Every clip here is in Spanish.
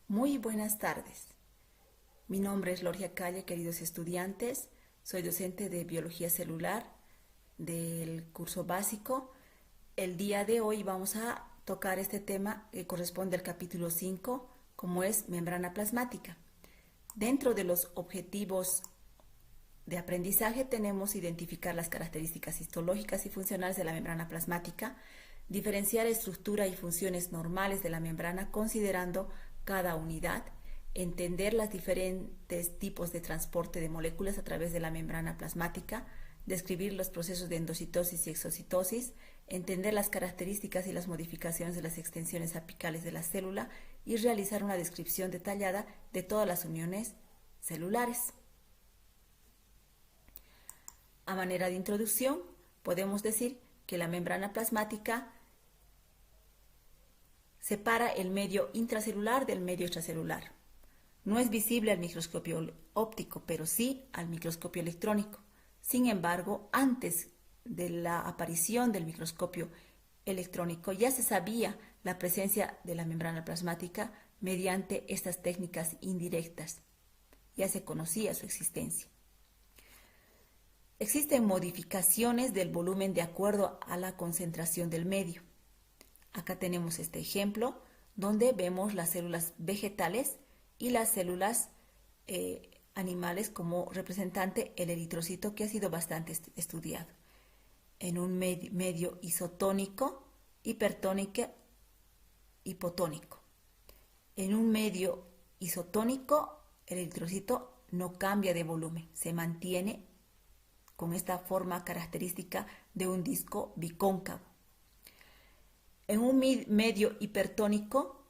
Muy buenas tardes. Mi nombre es Lorgia Calle, queridos estudiantes. Soy docente de Biología Celular del curso básico. El día de hoy vamos a tocar este tema que corresponde al capítulo 5, como es membrana plasmática. Dentro de los objetivos de aprendizaje tenemos identificar las características histológicas y funcionales de la membrana plasmática, diferenciar estructura y funciones normales de la membrana considerando cada unidad, entender los diferentes tipos de transporte de moléculas a través de la membrana plasmática, describir los procesos de endocitosis y exocitosis, entender las características y las modificaciones de las extensiones apicales de la célula y realizar una descripción detallada de todas las uniones celulares. A manera de introducción, podemos decir que la membrana plasmática separa el medio intracelular del medio extracelular. No es visible al microscopio óptico, pero sí al microscopio electrónico. Sin embargo, antes de la aparición del microscopio electrónico ya se sabía la presencia de la membrana plasmática mediante estas técnicas indirectas. Ya se conocía su existencia. Existen modificaciones del volumen de acuerdo a la concentración del medio. Acá tenemos este ejemplo donde vemos las células vegetales y las células animales como representante el eritrocito, que ha sido bastante estudiado. En un medio isotónico, hipertónico, hipotónico. En un medio isotónico, el eritrocito no cambia de volumen, se mantiene con esta forma característica de un disco bicóncavo. En un medio hipertónico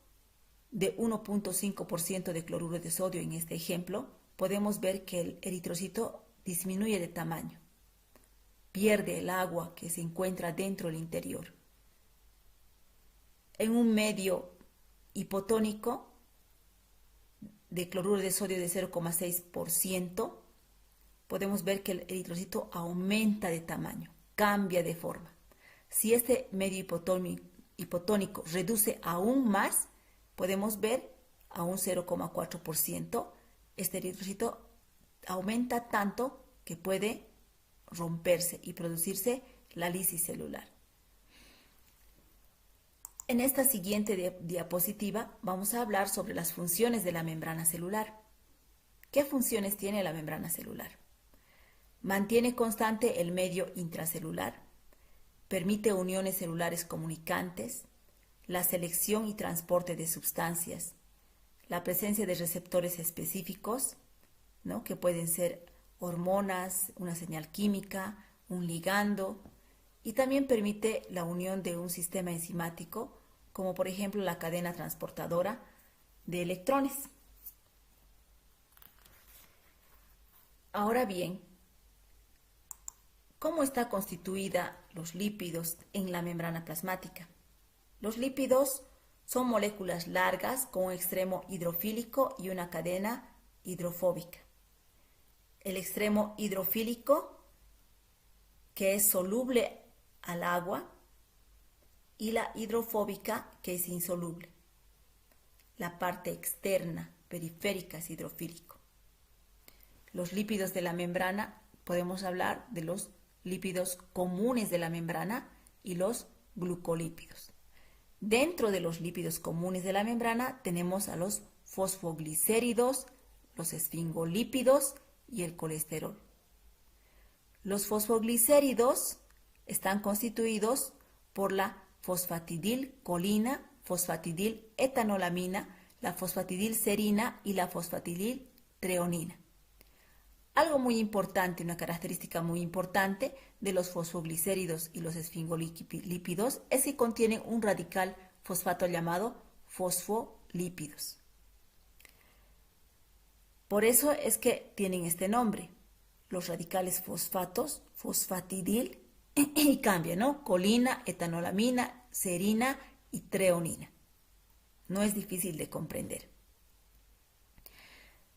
de 1.5% de cloruro de sodio, en este ejemplo, podemos ver que el eritrocito disminuye de tamaño, pierde el agua que se encuentra dentro del interior. En un medio hipotónico de cloruro de sodio de 0,6%, podemos ver que el eritrocito aumenta de tamaño, cambia de forma. Si este medio hipotónico reduce aún más, podemos ver a un 0,4%, este eritrocito aumenta tanto que puede romperse y producirse la lisis celular. En esta siguiente diapositiva vamos a hablar sobre las funciones de la membrana celular. ¿Qué funciones tiene la membrana celular? Mantiene constante el medio intracelular, permite uniones celulares comunicantes, la selección y transporte de sustancias, la presencia de receptores específicos, ¿no?, que pueden ser hormonas, una señal química, un ligando, y también permite la unión de un sistema enzimático, como por ejemplo la cadena transportadora de electrones. Ahora bien, ¿cómo está constituida los lípidos en la membrana plasmática? Los lípidos son moléculas largas con un extremo hidrofílico y una cadena hidrofóbica. El extremo hidrofílico, que es soluble al agua, y la hidrofóbica, que es insoluble. La parte externa, periférica, es hidrofílico. Los lípidos de la membrana, podemos hablar de los lípidos comunes de la membrana y los glucolípidos. Dentro de los lípidos comunes de la membrana tenemos a los fosfoglicéridos, los esfingolípidos y el colesterol. Los fosfoglicéridos están constituidos por la fosfatidilcolina, fosfatidiletanolamina, la fosfatidilserina y la fosfatidiltreonina. Algo muy importante, una característica muy importante de los fosfoglicéridos y los esfingolípidos es que contienen un radical fosfato llamado fosfolípidos. Por eso es que tienen este nombre, los radicales fosfatos, fosfatidil, y cambian, ¿no? Colina, etanolamina, serina y treonina. No es difícil de comprender.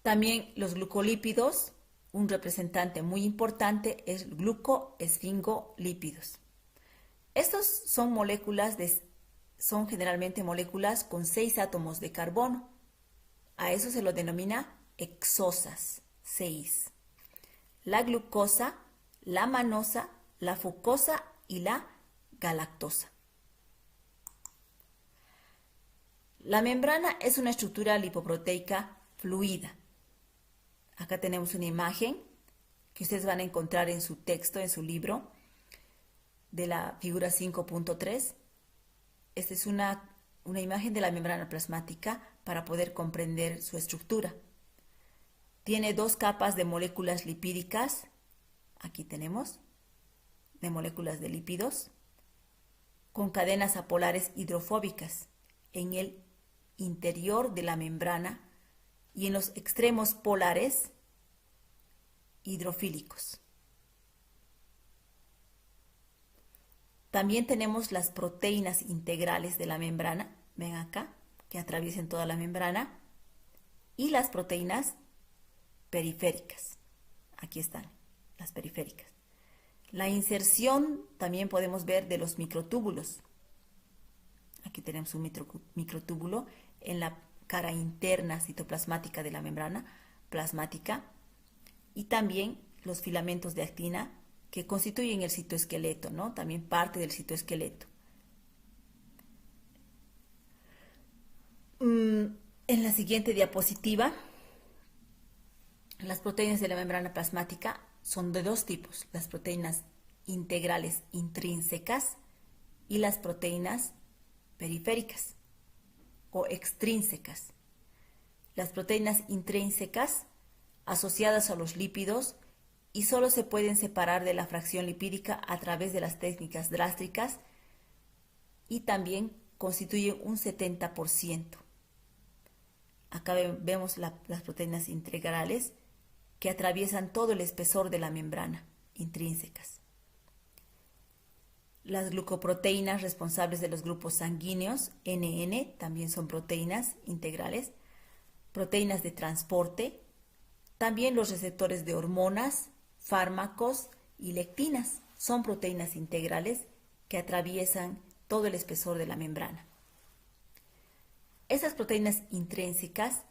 También los glucolípidos, un representante muy importante es glucoesfingolípidos. Estos son generalmente moléculas con 6 átomos de carbono. A eso se lo denomina exosas, 6. La glucosa, la manosa, la fucosa y la galactosa. La membrana es una estructura lipoproteica fluida. Acá tenemos una imagen que ustedes van a encontrar en su texto, en su libro, de la figura 5.3. Esta es una imagen de la membrana plasmática para poder comprender su estructura. Tiene 2 capas de moléculas lipídicas, aquí tenemos, de moléculas de lípidos, con cadenas apolares hidrofóbicas en el interior de la membrana y en los extremos polares hidrofílicos. También tenemos las proteínas integrales de la membrana, ven acá, que atraviesan toda la membrana, y las proteínas periféricas. Aquí están las periféricas. La inserción también podemos ver de los microtúbulos. Aquí tenemos un microtúbulo en la cara interna citoplasmática de la membrana plasmática y también los filamentos de actina que constituyen el citoesqueleto, ¿no? También parte del citoesqueleto. En la siguiente diapositiva, las proteínas de la membrana plasmática son de 2 tipos, las proteínas integrales intrínsecas y las proteínas periféricas o extrínsecas. Las proteínas intrínsecas asociadas a los lípidos y solo se pueden separar de la fracción lipídica a través de las técnicas drásticas y también constituyen un 70%. Acá vemos las proteínas integrales que atraviesan todo el espesor de la membrana, intrínsecas. Las glucoproteínas responsables de los grupos sanguíneos, NN, también son proteínas integrales. Proteínas de transporte, también los receptores de hormonas, fármacos y lectinas son proteínas integrales que atraviesan todo el espesor de la membrana. Esas proteínas intrínsecas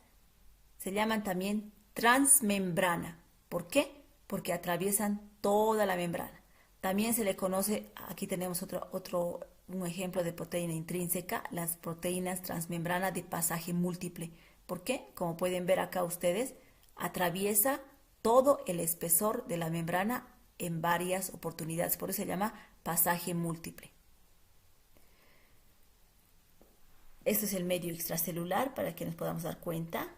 se llaman también transmembrana. ¿Por qué? Porque atraviesan toda la membrana. También se le conoce, aquí tenemos un ejemplo de proteína intrínseca, las proteínas transmembrana de pasaje múltiple. ¿Por qué? Como pueden ver acá ustedes, atraviesa todo el espesor de la membrana en varias oportunidades. Por eso se llama pasaje múltiple. Este es el medio extracelular para que nos podamos dar cuenta.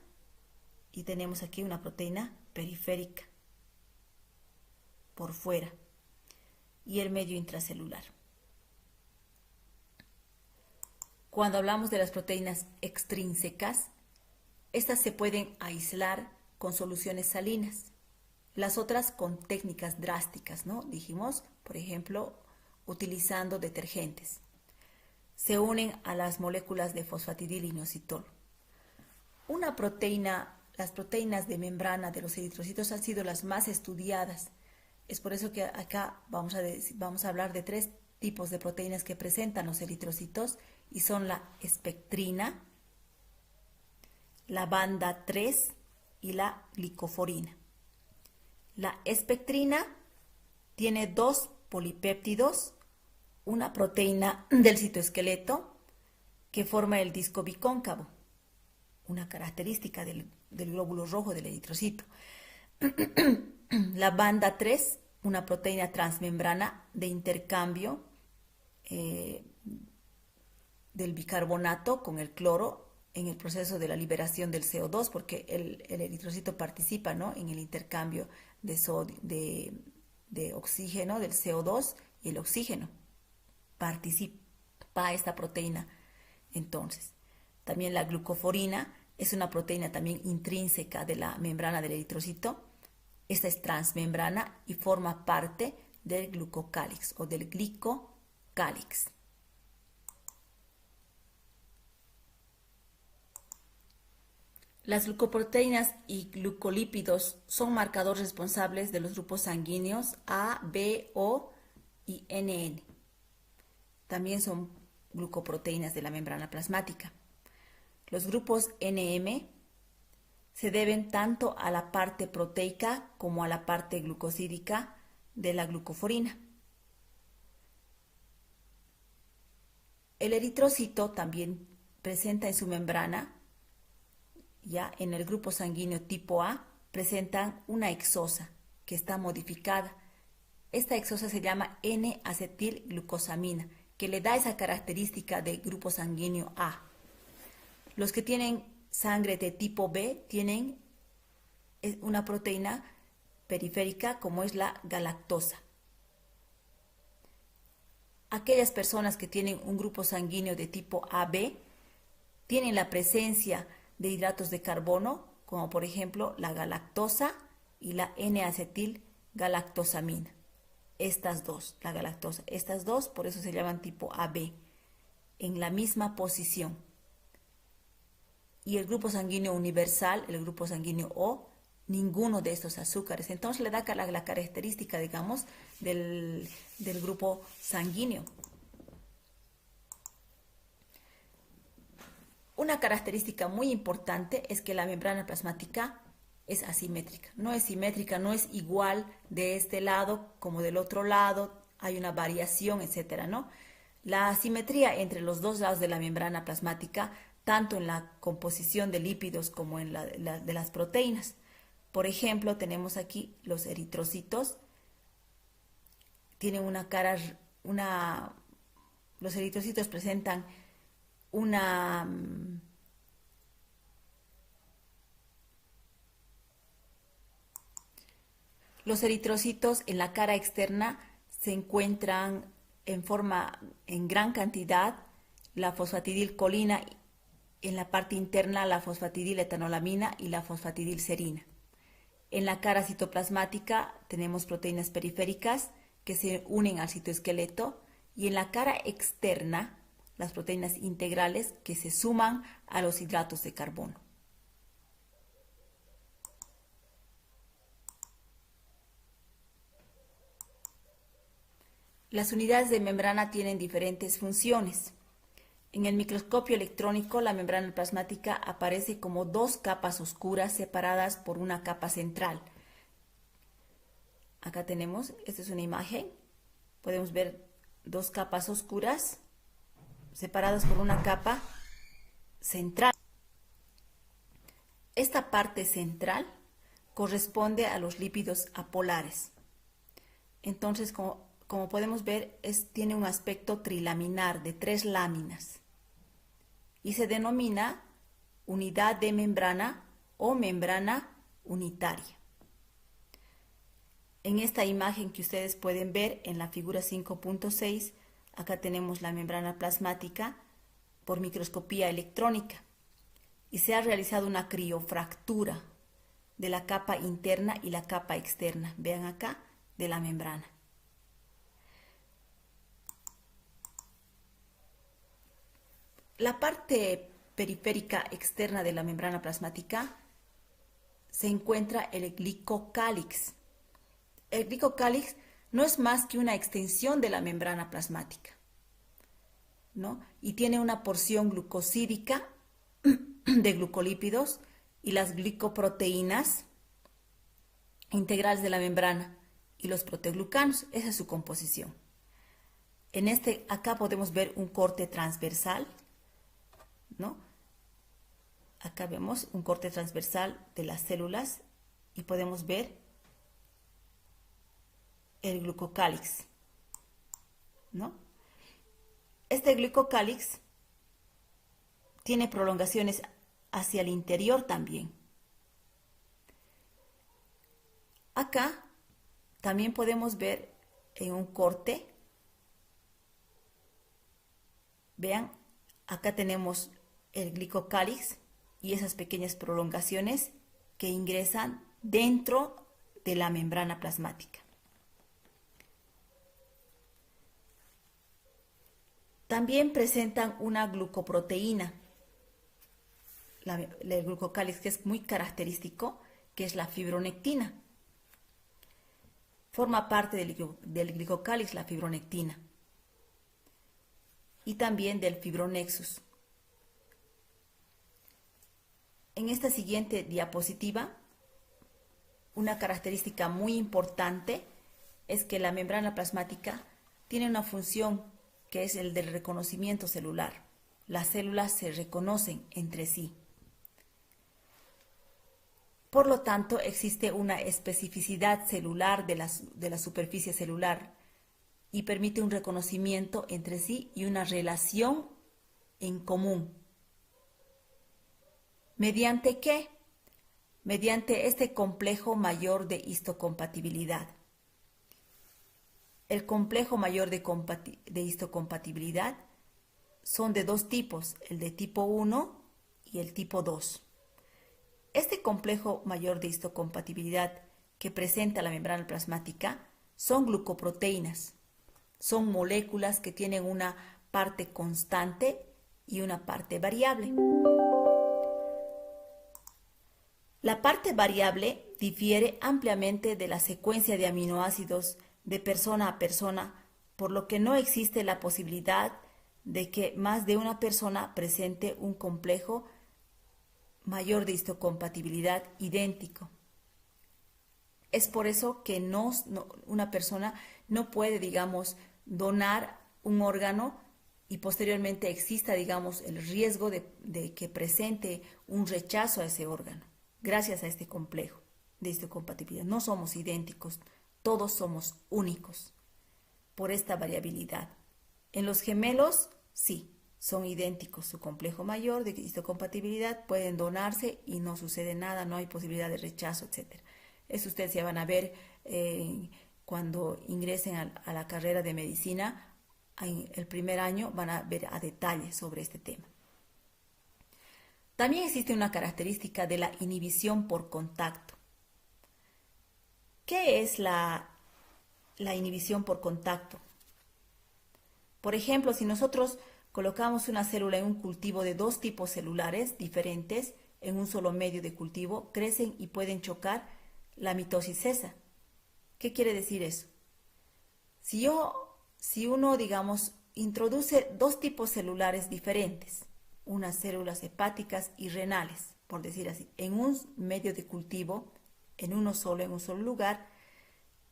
Y tenemos aquí una proteína periférica por fuera. Y el medio intracelular. Cuando hablamos de las proteínas extrínsecas, estas se pueden aislar con soluciones salinas. Las otras con técnicas drásticas, ¿no? Dijimos, por ejemplo, utilizando detergentes. Se unen a las moléculas de fosfatidilinositol. Las proteínas de membrana de los eritrocitos han sido las más estudiadas. Es por eso que acá vamos a hablar de 3 tipos de proteínas que presentan los eritrocitos y son la espectrina, la banda 3 y la glicoforina. La espectrina tiene 2 polipéptidos, una proteína del citoesqueleto que forma el disco bicóncavo, una característica del glóbulo rojo del eritrocito. La banda 3, una proteína transmembrana de intercambio del bicarbonato con el cloro en el proceso de la liberación del CO2, porque el eritrocito participa, ¿no?, en el intercambio de oxígeno, del CO2 y el oxígeno. Participa esta proteína. Entonces, también la glucoforina es una proteína también intrínseca de la membrana del eritrocito. Esta es transmembrana y forma parte del glucocálix o del glicocálix. Las glucoproteínas y glucolípidos son marcadores responsables de los grupos sanguíneos A, B, O y NN. También son glucoproteínas de la membrana plasmática. Los grupos NM se deben tanto a la parte proteica como a la parte glucosídica de la glucoforina. El eritrocito también presenta en su membrana, ya en el grupo sanguíneo tipo A, presentan una hexosa que está modificada. Esta hexosa se llama N-acetilglucosamina, que le da esa característica de grupo sanguíneo A. Los que tienen sangre de tipo B tienen una proteína periférica como es la galactosa. Aquellas personas que tienen un grupo sanguíneo de tipo AB tienen la presencia de hidratos de carbono, como por ejemplo la galactosa y la N-acetilgalactosamina. Estas dos, la galactosa, estas dos, por eso se llaman tipo AB, en la misma posición. Y el grupo sanguíneo universal, el grupo sanguíneo O, ninguno de estos azúcares. Entonces le da la característica, digamos, del grupo sanguíneo. Una característica muy importante es que la membrana plasmática es asimétrica. No es simétrica, no es igual de este lado como del otro lado, hay una variación, etcétera, ¿no? La asimetría entre los dos lados de la membrana plasmática, tanto en la composición de lípidos como en de las proteínas. Por ejemplo, tenemos aquí los eritrocitos. Tienen los eritrocitos presentan los eritrocitos en la cara externa se encuentran en gran cantidad la fosfatidilcolina, en la parte interna la fosfatidiletoanolamina y la fosfatidilserina. En la cara citoplasmática tenemos proteínas periféricas que se unen al citoesqueleto y en la cara externa las proteínas integrales que se suman a los hidratos de carbono. Las unidades de membrana tienen diferentes funciones. En el microscopio electrónico, la membrana plasmática aparece como dos capas oscuras separadas por una capa central. Acá tenemos, esta es una imagen, podemos ver dos capas oscuras separadas por una capa central. Esta parte central corresponde a los lípidos apolares. Entonces, como podemos ver, tiene un aspecto trilaminar de 3 láminas y se denomina unidad de membrana o membrana unitaria. En esta imagen que ustedes pueden ver en la figura 5.6, acá tenemos la membrana plasmática por microscopía electrónica y se ha realizado una criofractura de la capa interna y la capa externa, vean acá, de la membrana. La parte periférica externa de la membrana plasmática se encuentra el glicocálix. El glicocálix no es más que una extensión de la membrana plasmática, ¿no? Y tiene una porción glucosídica de glucolípidos y las glicoproteínas integrales de la membrana y los proteoglucanos. Esa es su composición. Acá podemos ver un corte transversal, ¿no? Acá vemos un corte transversal de las células y podemos ver el glucocálix, ¿no? Este glucocálix tiene prolongaciones hacia el interior también. Acá también podemos ver en un corte, vean, acá tenemos el glicocálix y esas pequeñas prolongaciones que ingresan dentro de la membrana plasmática. También presentan una glucoproteína, el glucocálix, que es muy característico, que es la fibronectina. Forma parte del glicocálix la fibronectina y también del fibronexus. En esta siguiente diapositiva, una característica muy importante es que la membrana plasmática tiene una función que es el del reconocimiento celular. Las células se reconocen entre sí. Por lo tanto, existe una especificidad celular de la superficie celular y permite un reconocimiento entre sí y una relación en común. ¿Mediante qué? Mediante este complejo mayor de histocompatibilidad. El complejo mayor de histocompatibilidad son de dos tipos, el de tipo 1 y el tipo 2. Este complejo mayor de histocompatibilidad que presenta la membrana plasmática son glucoproteínas. Son moléculas que tienen una parte constante y una parte variable. La parte variable difiere ampliamente de la secuencia de aminoácidos de persona a persona, por lo que no existe la posibilidad de que más de una persona presente un complejo mayor de histocompatibilidad idéntico. Es por eso que una persona no puede, digamos, donar un órgano y posteriormente exista, digamos, el riesgo de que presente un rechazo a ese órgano, gracias a este complejo de histocompatibilidad. No somos idénticos, todos somos únicos por esta variabilidad. En los gemelos, sí, son idénticos, su complejo mayor de histocompatibilidad, pueden donarse y no sucede nada, no hay posibilidad de rechazo, etc. Eso ustedes ya van a ver cuando ingresen a la carrera de medicina, en el primer año van a ver a detalle sobre este tema. También existe una característica de la inhibición por contacto. ¿Qué es la inhibición por contacto? Por ejemplo, si nosotros colocamos una célula en un cultivo de dos tipos celulares diferentes en un solo medio de cultivo, crecen y pueden chocar, la mitosis cesa. ¿Qué quiere decir eso? Si uno, digamos, introduce dos tipos celulares diferentes, unas células hepáticas y renales, por decir así, en un medio de cultivo, en un solo lugar,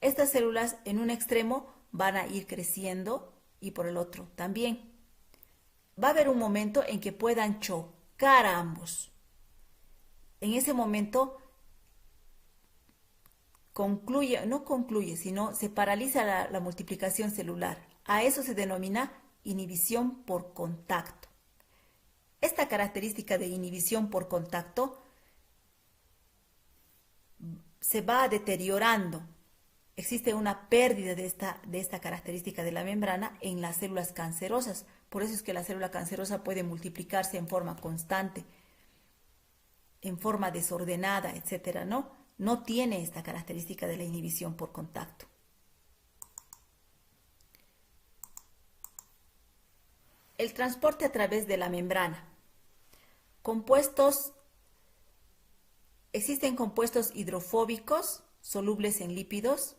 estas células en un extremo van a ir creciendo y por el otro también. Va a haber un momento en que puedan chocar a ambos. En ese momento no concluye, sino se paraliza la multiplicación celular. A eso se denomina inhibición por contacto. Esta característica de inhibición por contacto se va deteriorando. Existe una pérdida de esta característica de la membrana en las células cancerosas. Por eso es que la célula cancerosa puede multiplicarse en forma constante, en forma desordenada, etcétera, ¿no? No tiene esta característica de la inhibición por contacto. El transporte a través de la membrana. Existen compuestos hidrofóbicos solubles en lípidos.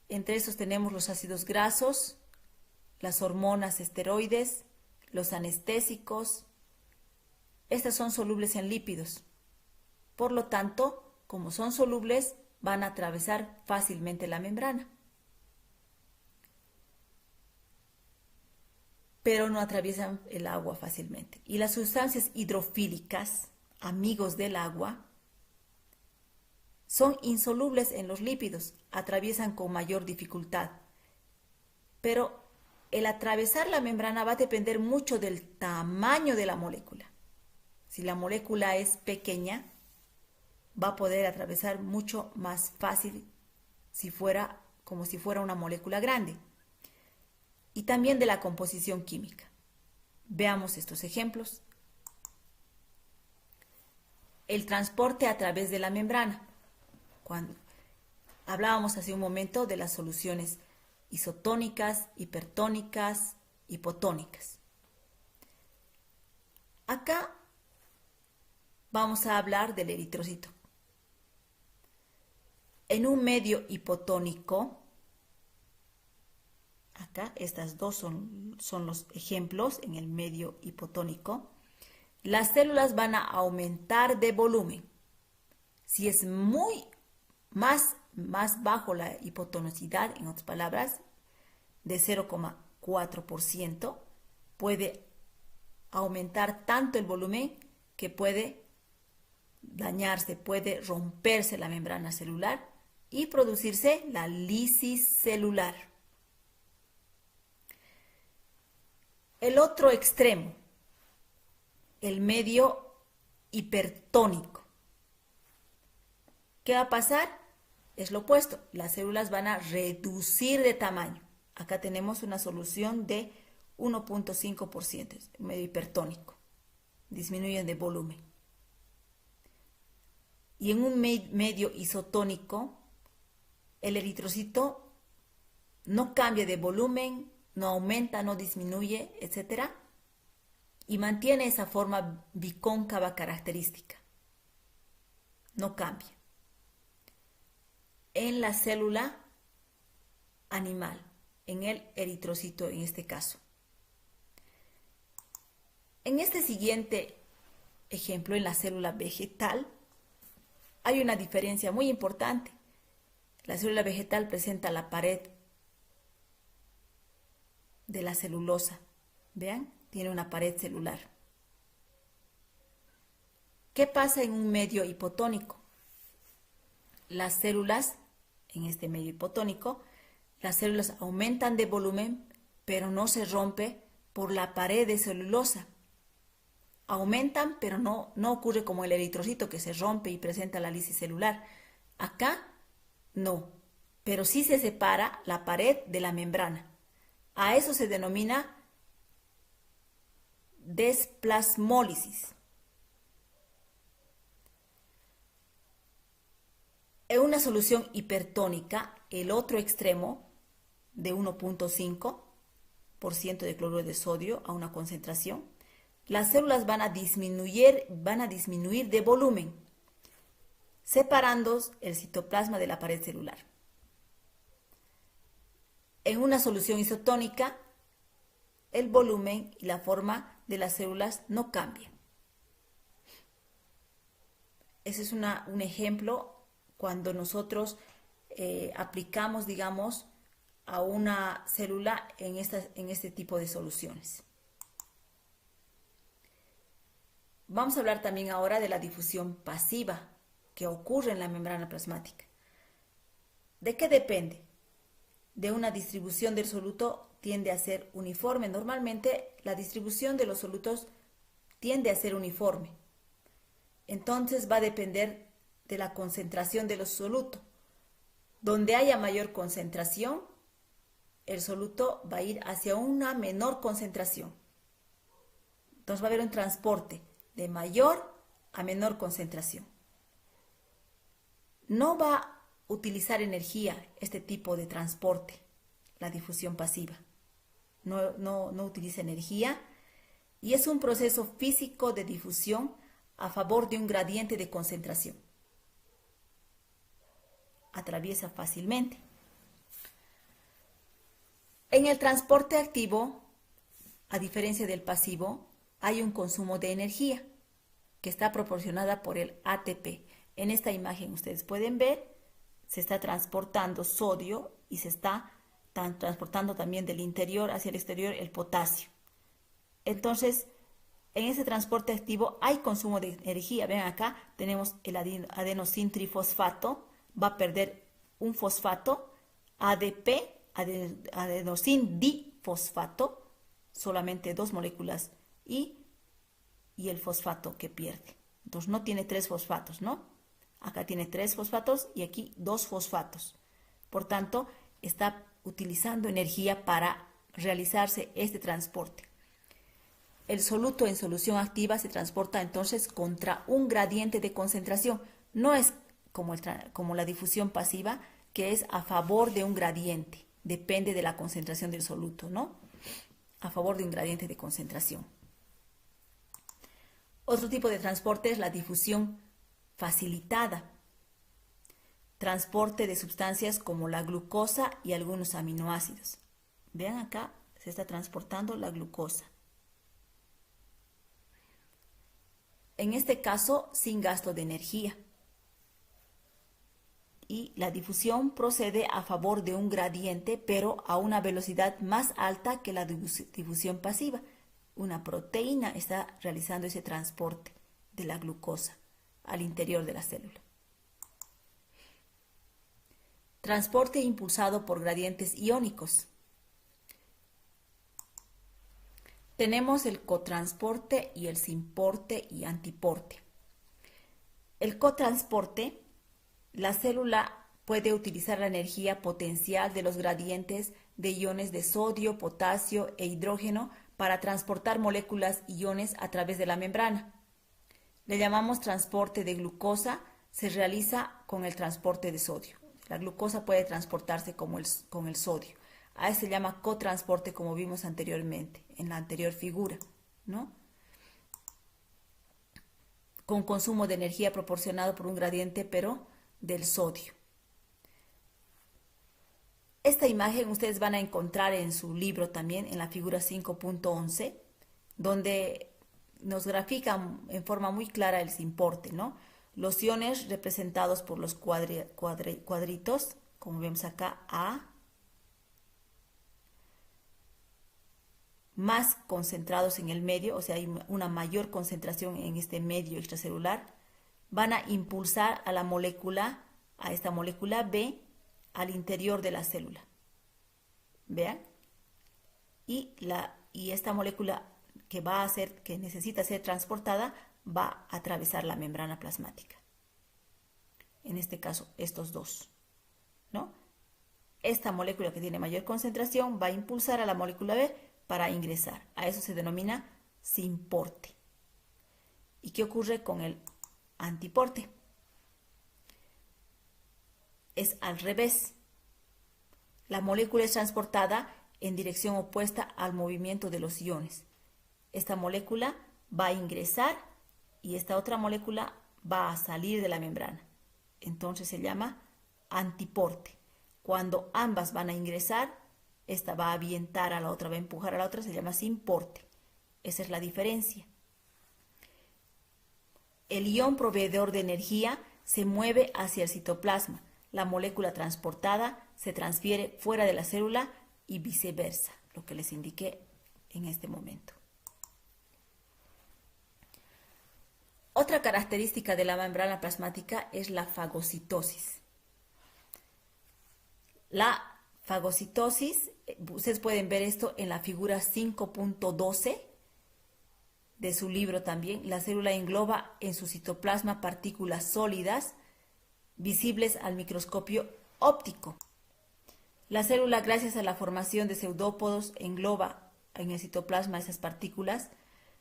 Entre esos tenemos los ácidos grasos, las hormonas esteroides, los anestésicos. Estas son solubles en lípidos. Por lo tanto, como son solubles, van a atravesar fácilmente la membrana. Pero no atraviesan el agua fácilmente. Y las sustancias hidrofílicas, amigos del agua, son insolubles en los lípidos, atraviesan con mayor dificultad. Pero el atravesar la membrana va a depender mucho del tamaño de la molécula. Si la molécula es pequeña, va a poder atravesar mucho más fácil como si fuera una molécula grande. Y también de la composición química. Veamos estos ejemplos. El transporte a través de la membrana. Cuando hablábamos hace un momento de las soluciones isotónicas, hipertónicas, hipotónicas. Acá vamos a hablar del eritrocito. En un medio hipotónico, acá estas dos son los ejemplos en el medio hipotónico, las células van a aumentar de volumen. Si es más bajo la hipotonicidad, en otras palabras, de 0,4%, puede aumentar tanto el volumen que puede dañarse, puede romperse la membrana celular y producirse la lisis celular. El otro extremo, el medio hipertónico. ¿Qué va a pasar? Es lo opuesto, las células van a reducir de tamaño. Acá tenemos una solución de 1,5%, medio hipertónico. Disminuyen de volumen. Y en un medio isotónico, el eritrocito no cambia de volumen, no aumenta, no disminuye, etc. Y mantiene esa forma bicóncava característica. No cambia. En la célula animal, en el eritrocito en este caso. En este siguiente ejemplo, en la célula vegetal, hay una diferencia muy importante. La célula vegetal presenta la pared de la celulosa. Vean, tiene una pared celular. ¿Qué pasa en un medio hipotónico? Las células, en este medio hipotónico, las células aumentan de volumen, pero no se rompe por la pared de celulosa. Aumentan, pero no ocurre como el eritrocito que se rompe y presenta la lisis celular. Acá no, pero sí se separa la pared de la membrana. A eso se denomina desplasmólisis. En una solución hipertónica, el otro extremo de 1,5% de cloruro de sodio a una concentración, las células van a disminuir de volumen, separando el citoplasma de la pared celular. En una solución isotónica, el volumen y la forma de las células no cambian. Ese es un ejemplo cuando nosotros aplicamos, digamos, a una célula en este tipo de soluciones. Vamos a hablar también ahora de la difusión pasiva que ocurre en la membrana plasmática. ¿De qué depende? De una distribución del soluto tiende a ser uniforme. Normalmente la distribución de los solutos tiende a ser uniforme. Entonces va a depender de la concentración de los solutos. Donde haya mayor concentración, el soluto va a ir hacia una menor concentración. Entonces va a haber un transporte de mayor a menor concentración. No va a utilizar energía este tipo de transporte, la difusión pasiva. No utiliza energía y es un proceso físico de difusión a favor de un gradiente de concentración. Atraviesa fácilmente. En el transporte activo, a diferencia del pasivo, hay un consumo de energía que está proporcionada por el ATP. En esta imagen ustedes pueden ver, se está transportando sodio y se está transportando también del interior hacia el exterior el potasio. Entonces, en ese transporte activo hay consumo de energía. Ven acá, tenemos el adenosin trifosfato, va a perder un fosfato, ADP, adenosin difosfato, solamente 2 moléculas y el fosfato que pierde. Entonces no tiene 3 fosfatos, ¿no? Acá tiene 3 fosfatos y aquí 2 fosfatos. Por tanto, está utilizando energía para realizarse este transporte. El soluto en solución activa se transporta entonces contra un gradiente de concentración. No es como la difusión pasiva, que es a favor de un gradiente. Depende de la concentración del soluto, ¿no? A favor de un gradiente de concentración. Otro tipo de transporte es la difusión facilitada. Transporte de sustancias como la glucosa y algunos aminoácidos. Vean acá, se está transportando la glucosa. en este caso sin gasto de energía. Y la difusión procede a favor de un gradiente, pero a una velocidad más alta que la difusión pasiva. Una proteína está realizando ese transporte de la glucosa al interior de la célula. Transporte impulsado por gradientes iónicos. Tenemos el cotransporte y el sinporte y antiporte. El cotransporte, la célula puede utilizar la energía potencial de los gradientes de iones de sodio, potasio e hidrógeno para transportar moléculas y iones a través de la membrana. Le llamamos transporte de glucosa, se realiza con el transporte de sodio. La glucosa puede transportarse con el sodio. A eso se llama cotransporte, como vimos anteriormente, en la anterior figura, ¿no? Con consumo de energía proporcionado por un gradiente, pero del sodio. Esta imagen ustedes van a encontrar en su libro también, en la figura 5.11, donde nos grafican en forma muy clara el sinporte, ¿no? Los iones representados por los cuadritos, como vemos acá, A, más concentrados en el medio, o sea, hay una mayor concentración en este medio extracelular, van a impulsar a la molécula, a esta molécula B, al interior de la célula. ¿Vean? Y esta molécula que necesita ser transportada, va a atravesar la membrana plasmática. En este caso, estos dos, ¿no? Esta molécula que tiene mayor concentración va a impulsar a la molécula B para ingresar. A eso se denomina sinporte. ¿Y qué ocurre con el antiporte? Es al revés. La molécula es transportada en dirección opuesta al movimiento de los iones. Esta molécula va a ingresar y esta otra molécula va a salir de la membrana. Entonces se llama antiporte. Cuando ambas van a ingresar, esta va a avientar a la otra, va a empujar a la otra, se llama sinporte. Esa es la diferencia. El ion proveedor de energía se mueve hacia el citoplasma. La molécula transportada se transfiere fuera de la célula y viceversa, lo que les indiqué en este momento. Otra característica de la membrana plasmática es la fagocitosis. La fagocitosis, ustedes pueden ver esto en la figura 5.12 de su libro también. La célula engloba en su citoplasma partículas sólidas visibles al microscopio óptico. La célula, gracias a la formación de pseudópodos, engloba en el citoplasma esas partículas.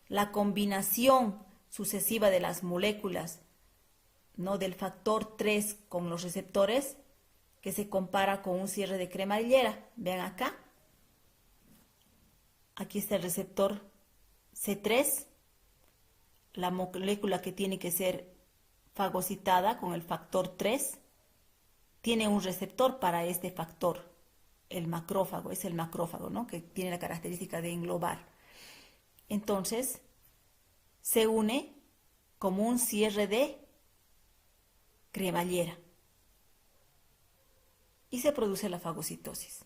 La combinación sucesiva de las moléculas, ¿no?, del factor 3 con los receptores, que se compara con un cierre de cremallera. Vean acá. Aquí está el receptor C3, la molécula que tiene que ser fagocitada con el factor 3, tiene un receptor para este factor, el macrófago, es el macrófago, ¿no?, que tiene la característica de englobar. Entonces, se une como un cierre de cremallera y se produce la fagocitosis.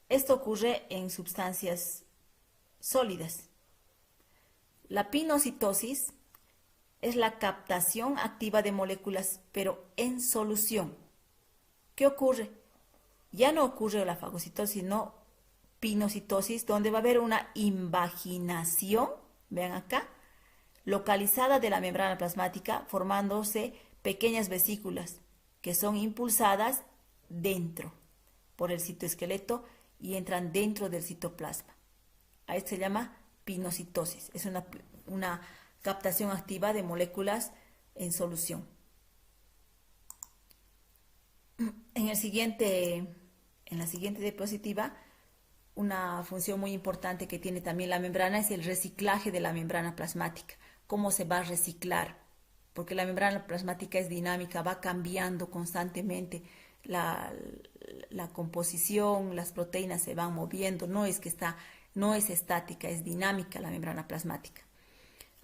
Esto ocurre en sustancias sólidas. La pinocitosis es la captación activa de moléculas, pero en solución. ¿Qué ocurre? Ya no ocurre la fagocitosis, sino pinocitosis, donde va a haber una invaginación, vean acá, localizada de la membrana plasmática, formándose pequeñas vesículas que son impulsadas dentro por el citoesqueleto y entran dentro del citoplasma. A esto se llama pinocitosis. Es una captación activa de moléculas en solución. En la siguiente diapositiva, una función muy importante que tiene también la membrana es el reciclaje de la membrana plasmática. ¿Cómo se va a reciclar? Porque la membrana plasmática es dinámica, va cambiando constantemente la composición, las proteínas se van moviendo, no es estática, es dinámica la membrana plasmática.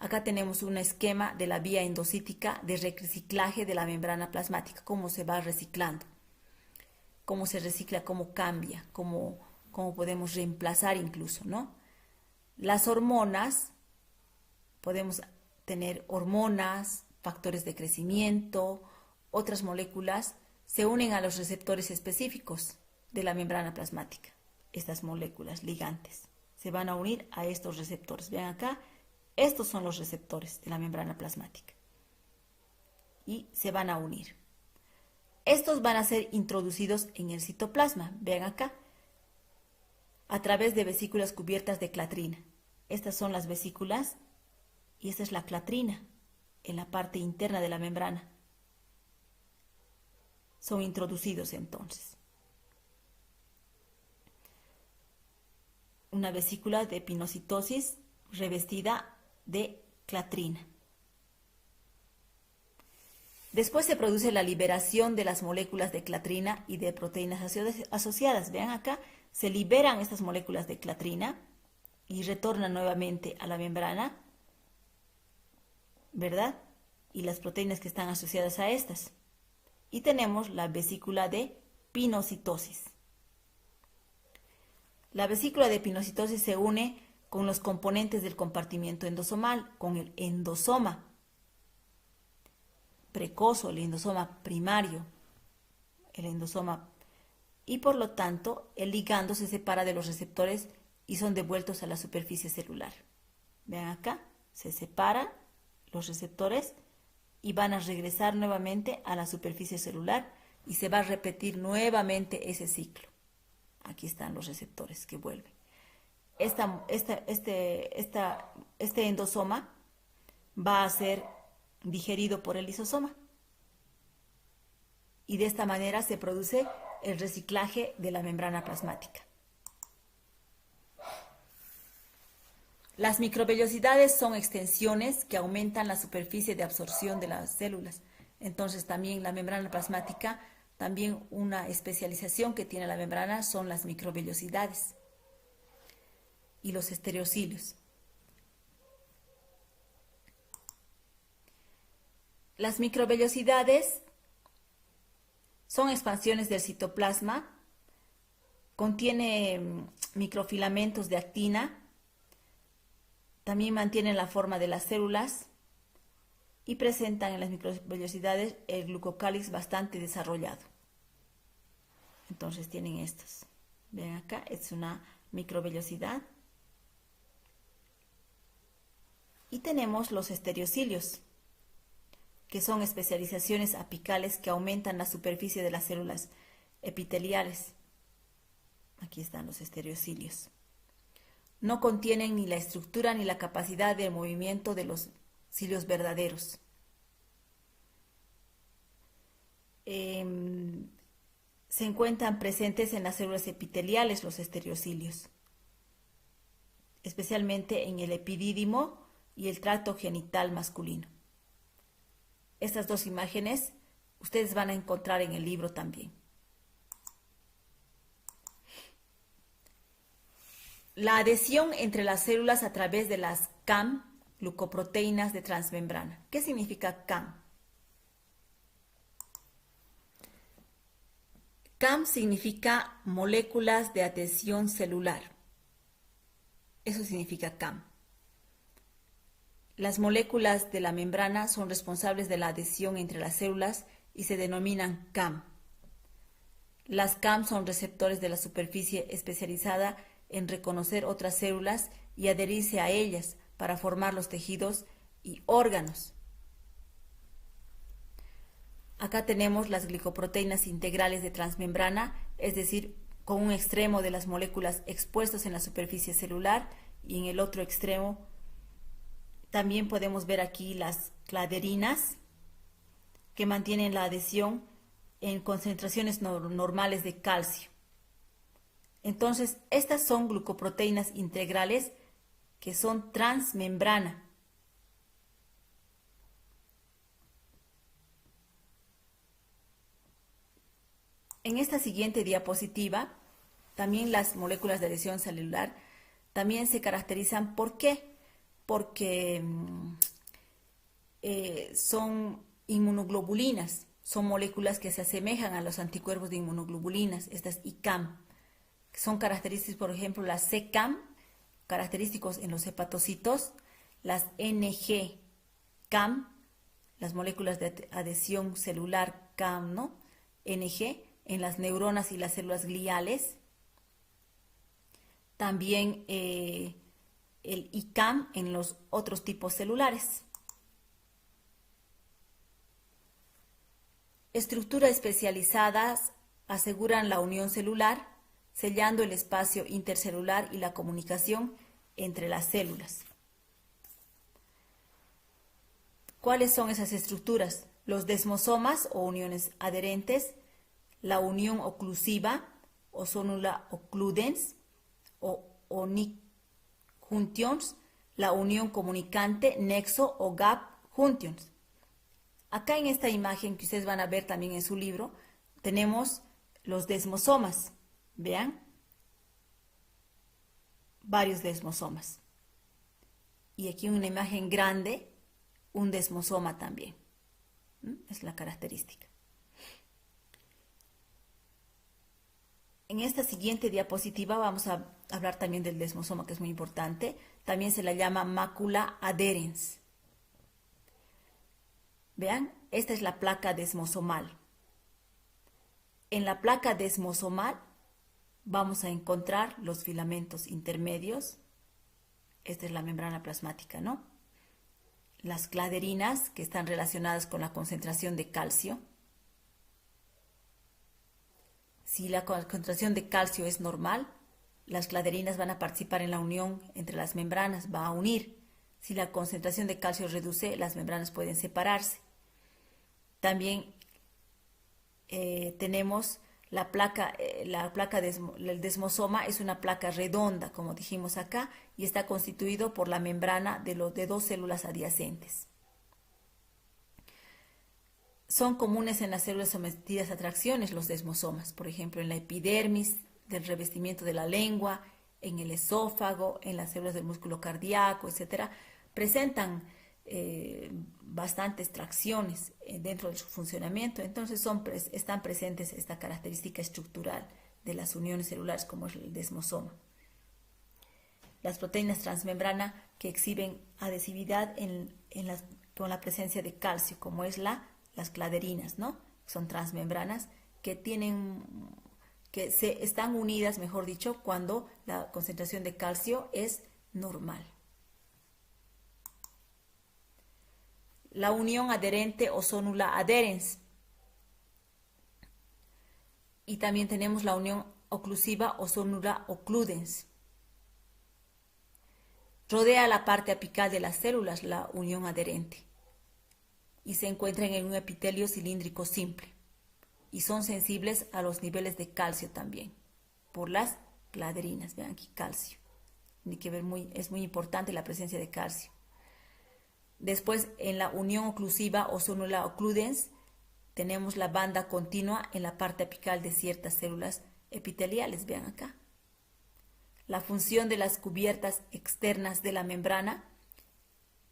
Acá tenemos un esquema de la vía endocítica de reciclaje de la membrana plasmática, cómo se va reciclando, cómo se recicla, cómo cambia, cómo podemos reemplazar incluso, ¿no? Las hormonas, podemos tener hormonas, factores de crecimiento, otras moléculas, se unen a los receptores específicos de la membrana plasmática. Estas moléculas ligantes se van a unir a estos receptores. Vean acá, estos son los receptores de la membrana plasmática y se van a unir. Estos van a ser introducidos en el citoplasma, vean acá, a través de vesículas cubiertas de clatrina. Estas son las vesículas y esta es la clatrina en la parte interna de la membrana. Son introducidos entonces. Una vesícula de pinocitosis revestida de clatrina. Después se produce la liberación de las moléculas de clatrina y de proteínas asociadas. Vean acá, se liberan estas moléculas de clatrina y retornan nuevamente a la membrana, ¿verdad? Y las proteínas que están asociadas a estas. Y tenemos la vesícula de pinocitosis. La vesícula de pinocitosis se une con los componentes del compartimiento endosomal, con el endosoma precoz, el endosoma primario, el endosoma, y por lo tanto el ligando se separa de los receptores y son devueltos a la superficie celular. Vean acá, se separan los receptores y van a regresar nuevamente a la superficie celular y se va a repetir nuevamente ese ciclo. Aquí están los receptores que vuelven. Este endosoma va a ser digerido por el lisosoma y de esta manera se produce el reciclaje de la membrana plasmática. Las microvellosidades son extensiones que aumentan la superficie de absorción de las células. Entonces también la membrana plasmática, también una especialización que tiene la membrana son las microvellosidades y los estereocilios. Las microvellosidades son expansiones del citoplasma, contiene microfilamentos de actina, también mantienen la forma de las células y presentan en las microvellosidades el glucocálix bastante desarrollado. Entonces tienen estos. Ven acá, es una microvellosidad. Y tenemos los estereocilios, que son especializaciones apicales que aumentan la superficie de las células epiteliales. Aquí están los estereocilios. No contienen ni la estructura ni la capacidad de movimiento de los cilios verdaderos. Se encuentran presentes en las células epiteliales los estereocilios, especialmente en el epidídimo y el tracto genital masculino. Estas dos imágenes ustedes van a encontrar en el libro también. La adhesión entre las células a través de las CAM, glucoproteínas de transmembrana. ¿Qué significa CAM? CAM significa moléculas de adhesión celular. Eso significa CAM. Las moléculas de la membrana son responsables de la adhesión entre las células y se denominan CAM. Las CAM son receptores de la superficie especializada en reconocer otras células y adherirse a ellas para formar los tejidos y órganos. Acá tenemos las glicoproteínas integrales de transmembrana, es decir, con un extremo de las moléculas expuestos en la superficie celular y en el otro extremo también podemos ver aquí las claderinas que mantienen la adhesión en concentraciones normales de calcio. Entonces, estas son glucoproteínas integrales que son transmembrana. En esta siguiente diapositiva, también las moléculas de adhesión celular también se caracterizan. ¿Por qué? porque son inmunoglobulinas, son moléculas que se asemejan a los anticuerpos de inmunoglobulinas, estas ICAM, que son características, por ejemplo, las CCAM, característicos en los hepatocitos, las NG-CAM, las moléculas de adhesión celular CAM, ¿no? NG, en las neuronas y las células gliales. También el ICAM en los otros tipos celulares. Estructuras especializadas aseguran la unión celular, sellando el espacio intercelular y la comunicación entre las células. ¿Cuáles son esas estructuras? Los desmosomas o uniones adherentes, la unión oclusiva o sonula occludens o onic junctions, la unión comunicante, nexo o gap junctions. Acá en esta imagen que ustedes van a ver también en su libro, tenemos los desmosomas. Vean, varios desmosomas. Y aquí en una imagen grande, un desmosoma también. Es la característica. En esta siguiente diapositiva vamos a hablar también del desmosoma, que es muy importante. También se la llama mácula adherens. Vean, esta es la placa desmosomal. En la placa desmosomal vamos a encontrar los filamentos intermedios. Esta es la membrana plasmática, ¿no? Las claderinas, que están relacionadas con la concentración de calcio. Si la concentración de calcio es normal, las claderinas van a participar en la unión entre las membranas, va a unir. Si la concentración de calcio reduce, las membranas pueden separarse. También tenemos la placa el desmosoma es una placa redonda, como dijimos acá, y está constituido por la membrana de dos células adyacentes. Son comunes en las células sometidas a tracciones los desmosomas, por ejemplo, en la epidermis, del revestimiento de la lengua, en el esófago, en las células del músculo cardíaco, etc. Presentan bastantes tracciones dentro de su funcionamiento, entonces están presentes esta característica estructural de las uniones celulares como es el desmosoma. Las proteínas transmembrana que exhiben adhesividad con la presencia de calcio, como es las claderinas, ¿no? Son transmembranas que están unidas, mejor dicho, cuando la concentración de calcio es normal. La unión adherente o sonula adherens. Y también tenemos la unión oclusiva o sonula occludens. Rodea la parte apical de las células la unión adherente y se encuentran en un epitelio cilíndrico simple y son sensibles a los niveles de calcio también por las claderinas. Vean aquí calcio. Es muy importante la presencia de calcio. Después, en la unión oclusiva o sonula occludens, tenemos la banda continua en la parte apical de ciertas células epiteliales. Vean acá. La función de las cubiertas externas de la membrana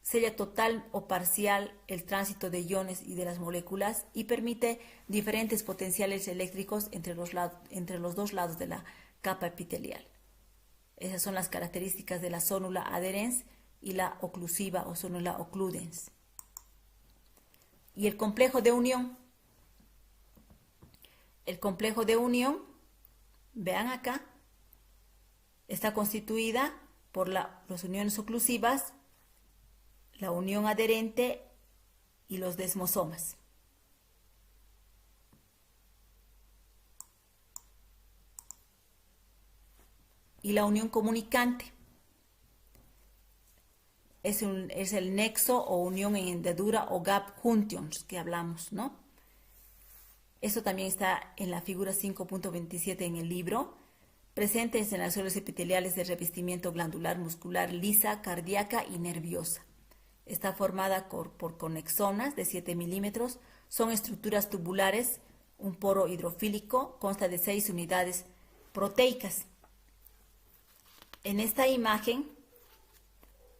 sella total o parcial el tránsito de iones y de las moléculas y permite diferentes potenciales eléctricos entre los dos lados de la capa epitelial. Esas son las características de la sonula adherens y la oclusiva o sonula occludens. Y el complejo de unión. El complejo de unión, vean acá, está constituida por las uniones oclusivas, la unión adherente y los desmosomas. Y la unión comunicante es el nexo o unión en hendidura o gap junctions que hablamos, ¿no? Esto también está en la figura 5.27 en el libro. Presentes en las células epiteliales de revestimiento glandular muscular lisa, cardíaca y nerviosa. Está formada por conexonas de 7 milímetros. Son estructuras tubulares, un poro hidrofílico, consta de 6 unidades proteicas. En esta imagen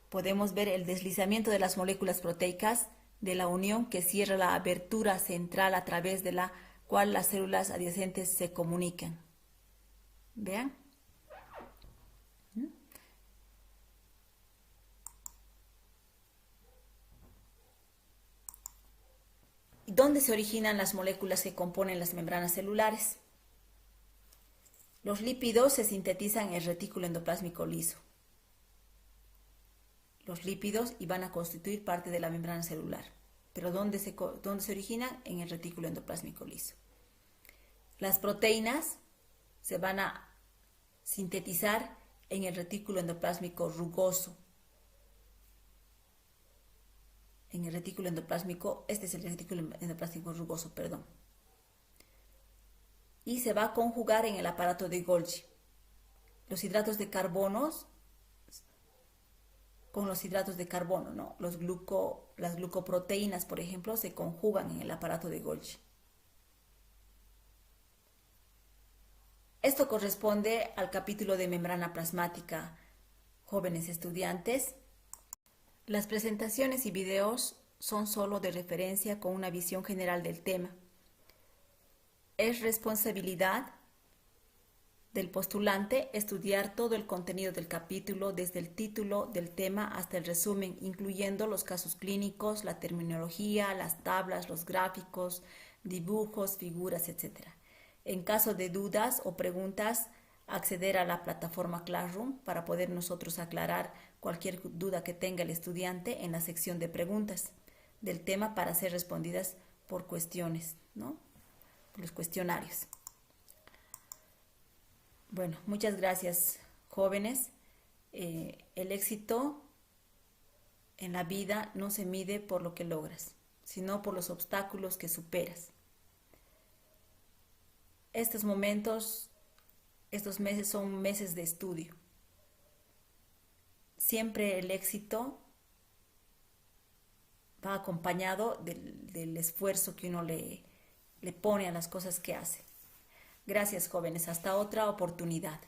podemos ver el deslizamiento de las moléculas proteicas de la unión que cierra la abertura central a través de la cual las células adyacentes se comunican. Vean. ¿Dónde se originan las moléculas que componen las membranas celulares? Los lípidos se sintetizan en el retículo endoplásmico liso. Los lípidos y van a constituir parte de la membrana celular. Pero ¿dónde se originan? En el retículo endoplásmico liso. Las proteínas se van a sintetizar en el retículo endoplásmico rugoso. En el retículo endoplásmico, este es el retículo endoplásmico rugoso, perdón. Y se va a conjugar en el aparato de Golgi. Los hidratos de carbono con los hidratos de carbono, ¿no? Las glucoproteínas, por ejemplo, se conjugan en el aparato de Golgi. Esto corresponde al capítulo de membrana plasmática, jóvenes estudiantes. Las presentaciones y videos son solo de referencia con una visión general del tema. Es responsabilidad del postulante estudiar todo el contenido del capítulo, desde el título del tema hasta el resumen, incluyendo los casos clínicos, la terminología, las tablas, los gráficos, dibujos, figuras, etc. En caso de dudas o preguntas, acceder a la plataforma Classroom para poder nosotros aclarar cualquier duda que tenga el estudiante en la sección de preguntas del tema para ser respondidas por cuestiones, ¿no? Por los cuestionarios. Bueno, muchas gracias, jóvenes. El éxito en la vida no se mide por lo que logras, sino por los obstáculos que superas. Estos meses son meses de estudio. Siempre el éxito va acompañado del esfuerzo que uno le pone a las cosas que hace. Gracias, jóvenes. Hasta otra oportunidad.